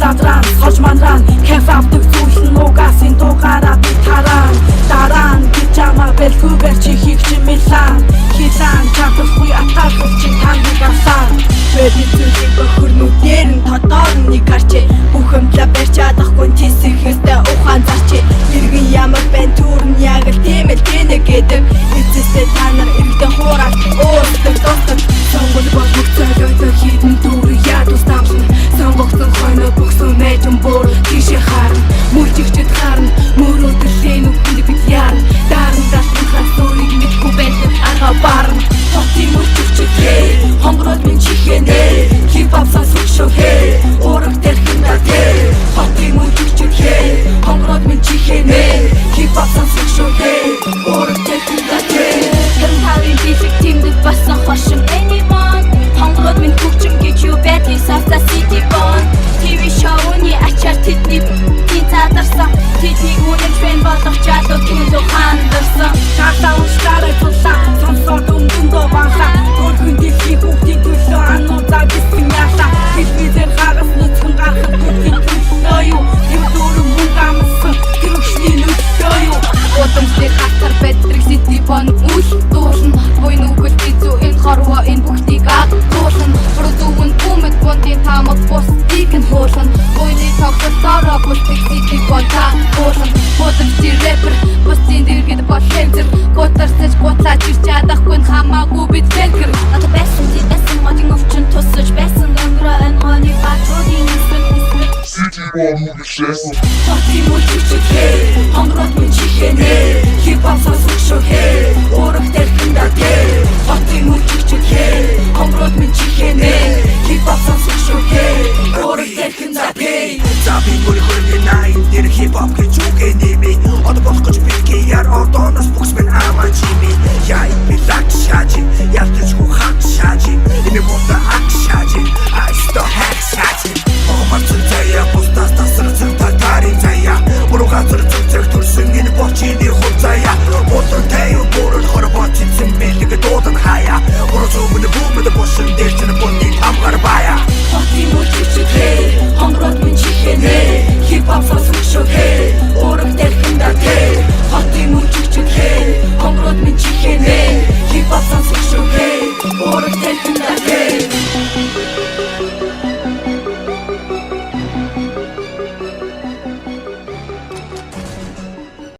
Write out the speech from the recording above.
задран сорж манран кайф авдаг зүйл нь угаасын дугаараа би таран дараан пижама бэлгүүгээр чи хийх чи мэлан хилан чадахгүй атаах чи тандыг авсан Бэби зүйлийг бохөрнүүдээр нь тодоор нэг гарчээ Бүхэмдлээ барьж чадахгүй тийсэхэстэй ухаан зарчээ Иргэн ямар байн түрн яг л тийм л гинэ гэдэг Эцэстээ та нар иргэдэн хуураад өөрсдөг дуустал Сонгол бол бүх цайлойтой хідэн дүүр яд устамшна Сонгогцсон хойноо бөхсөн мэжэн бүр тийшээ харна Мөржигчэд харна мөрөөдөлийн үхэнд бид ярна Дарандаш бүхэн сүрийг мэдгүй байдаг арга барна Хотын мөржигчэд хээ хонгороод минь чихэнэ Хип-хоп сонсох шүү хээ Ураг тэрхэндаа хээ Хотын мөржигчэд хээ хонгороод минь чихэнэ Хип-хоп сонсох шүү хээ Ураг тэрхэндаа хээ Хэрэн тавын бисик тимдэг басан хошин anyone Хонгороод минь хөгжим гэж юу байдгийг Safta City Bond TV шоуны ачаар тэдний задарсан Тэдний үнэн фэн болох чадвар түндөө хандарсан Тартаа ушгаарай тулаа Сонсоод өмдөндөө банхаа Өргөн дэлхий бүгдийн төлөө ануудаа бисгэн яалаа Телевизээр гарах нүцгэн гарахад бүгдийн төлөө юу Тэр дөрөв мөнгө амсан Тэр өгшний нөлөө юу Удамсны хатар бэдрэг City Bond үл дуурна Буйн үгэл бизүү энэ хорвоо энэ бүгдийг аг дуурна Продуун бүмэд бондын тамаг бусдыг нь хуулна Буйны тогтолцоороо бүлтэг City Bond та хуулна Удамсны рэпер бусдын дэргэд бол хэнзэр Гутарсаж гутлаач ирч чадахгүй нь хамаагүй бид фэнкэр Надад байсан ти байсан модын өвчин тусаж байсан Өнгөрөө энэ гоны батруудын эсрэг City Bond мөргөшсэн Хотын мөржигчэд хээ хонгороод минь чихэнэ Хип-хоп сонсох шүү хээ Ураг тэрхэндаа хээ Хотын мөржигчэд хээ хонгороод минь чихэнэ Хип-хоп сонсох шүү хээ Ураг тэрхэндаа хээ За би мөрий хөрөнгө найн дээр хип-хоп гэж үг энэми Одоо болох гэж битгий яар одооноос бүхс минь аман чими Я и билак шаажи ялтаж хуу хак шаажи Эми бонда ак шаажи I still hack шаажи Омарцын заяа бустаас тасарцын татарын заяа Мөрөг газар зүгцэг төрсөн энэ бочины хур заяа Утан тэйв бүрэл хорбот цэцэн бэлэг дуудан хаяа Мөрөг зүүмэн бүмэд бошин дээр чэн бонны тамгар бая Хотын мөржигчэд хээ хонгороод минь чихэнэ Хип-хоп сонсох шүү хээ Ураг тэрхэндаа хээ Хотын мөржигчэд хээ хонгороод минь чихэнэ